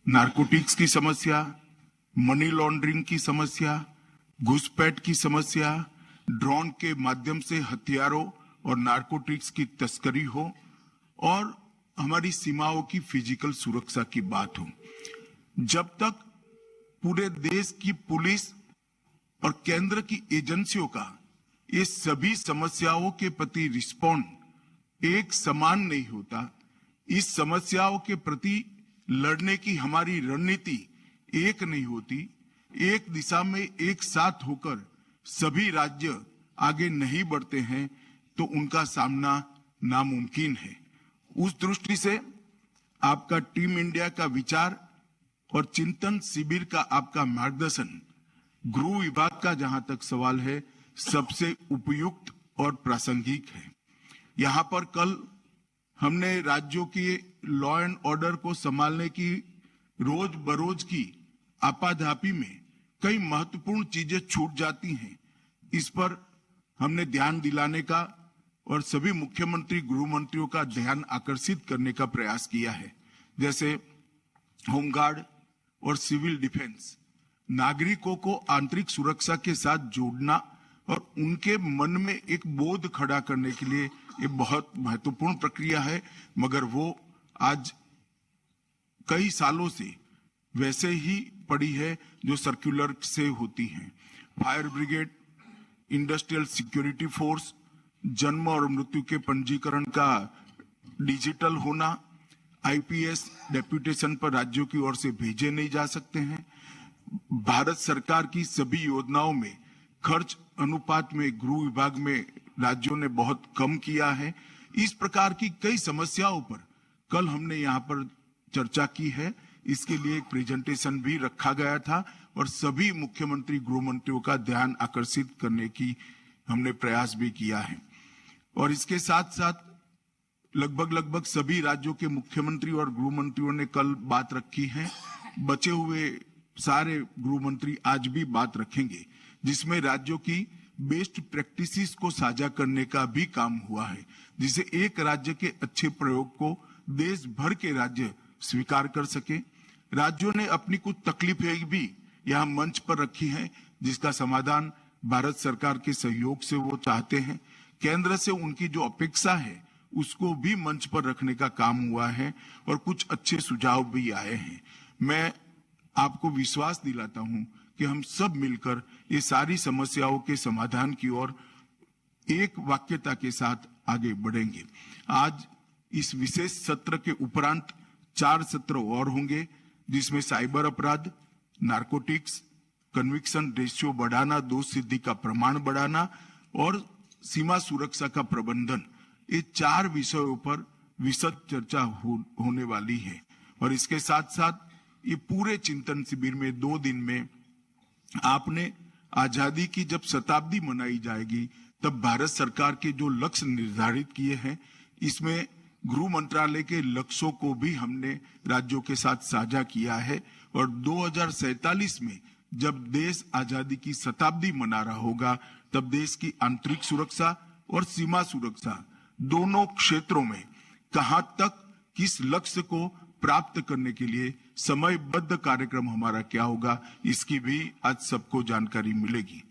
Narcotics की समस्या, money laundering की समस्या, घुसपैठ की समस्या, ड्रोन के माध्यम से हथियारों और नारकोटिक्स की तस्करी हो और हमारी सीमाओं की फिजिकल सुरक्षा की बात हो। जब तक पूरे देश की पुलिस और केंद्र की एजेंसियों का ये सभी समस्याओं के प्रति रिस्पॉन्ड एक समान नहीं होता, इस समस्याओं के प्रति लड़ने की हमारी रणनीति एक नहीं होती, एक दिशा में एक साथ होकर सभी राज्य आगे नहीं बढ़ते हैं, तो उनका सामना नामुमकिन है। उस दृष्टि से आपका टीम इंडिया का विचार और चिंतन शिविर का आपका मार्गदर्शन गृह विभाग का जहां तक सवाल है सबसे उपयुक्त और प्रासंगिक है। यहां पर कल हमने राज्यों के लॉ एंड ऑर्डर को संभालने की रोज बरोज की आपाधापी में कई महत्वपूर्ण चीजें छूट जाती हैं, इस पर हमने ध्यान दिलाने का और सभी मुख्यमंत्री गृह मंत्रियों का ध्यान आकर्षित करने का प्रयास किया है। जैसे होमगार्ड और सिविल डिफेंस, नागरिकों को आंतरिक सुरक्षा के साथ जोड़ना और उनके मन में एक बोध खड़ा करने के लिए ये बहुत महत्वपूर्ण प्रक्रिया है, मगर वो आज कई सालों से वैसे ही पड़ी है जो सर्कुलर से होती है। Fire brigade, industrial security force, जन्म और मृत्यु के पंजीकरण का डिजिटल होना, आईपीएस डेप्यूटेशन पर राज्यों की ओर से भेजे नहीं जा सकते हैं। भारत सरकार की सभी योजनाओं में खर्च अनुपात में गृह विभाग में राज्यों ने बहुत कम किया है। इस प्रकार की कई समस्याओं पर कल हमने यहाँ पर चर्चा की है। इसके लिए एक प्रेजेंटेशन भी रखा गया था और सभी मुख्यमंत्री गृह मंत्रियों का ध्यान आकर्षित करने की हमने प्रयास भी किया है। और इसके साथ साथ लगभग सभी राज्यों के मुख्यमंत्री और गृह मंत्रियों ने कल बात रखी है। बचे हुए सारे गृह मंत्री आज भी बात रखेंगे, जिसमें राज्यों की बेस्ट प्रैक्टिसेस को साझा करने का भी काम हुआ है, जिसे एक राज्य के अच्छे प्रयोग को देश भर के राज्य स्वीकार कर सके। राज्यों ने अपनी कुछ तकलीफें भी यहाँ मंच पर रखी हैं, जिसका समाधान भारत सरकार के सहयोग से वो चाहते हैं। केंद्र से उनकी जो अपेक्षा है उसको भी मंच पर रखने का काम हुआ है और कुछ अच्छे सुझाव भी आए हैं। मैं आपको विश्वास दिलाता हूं कि हम सब मिलकर ये सारी समस्याओं के समाधान की ओर एक वाक्यता के साथ आगे बढ़ेंगे। आज इस विशेष सत्र के उपरांत 4 सत्र और होंगे, जिसमें साइबर अपराध, नारकोटिक्स, कन्विक्शन रेशियो बढ़ाना, दोष सिद्धि का प्रमाण बढ़ाना और सीमा सुरक्षा का प्रबंधन, ये 4 विषयों पर विशद चर्चा होने वाली है। और इसके साथ साथ ये पूरे चिंतन शिविर में 2 दिन में आपने आजादी की जब शताब्दी मनाई जाएगी, तब भारत सरकार के जो लक्ष्य निर्धारित किए हैं, इसमें गृह मंत्रालय के लक्ष्यों को भी हमने राज्यों के साथ साझा किया है। और 2047 में जब देश आजादी की शताब्दी मना रहा होगा, तब देश की आंतरिक सुरक्षा और सीमा सुरक्षा दोनों क्षेत्रों में कहां तक किस लक्ष्य को प्राप्त करने के लिए समयबद्ध कार्यक्रम हमारा क्या होगा, इसकी भी आज सबको जानकारी मिलेगी।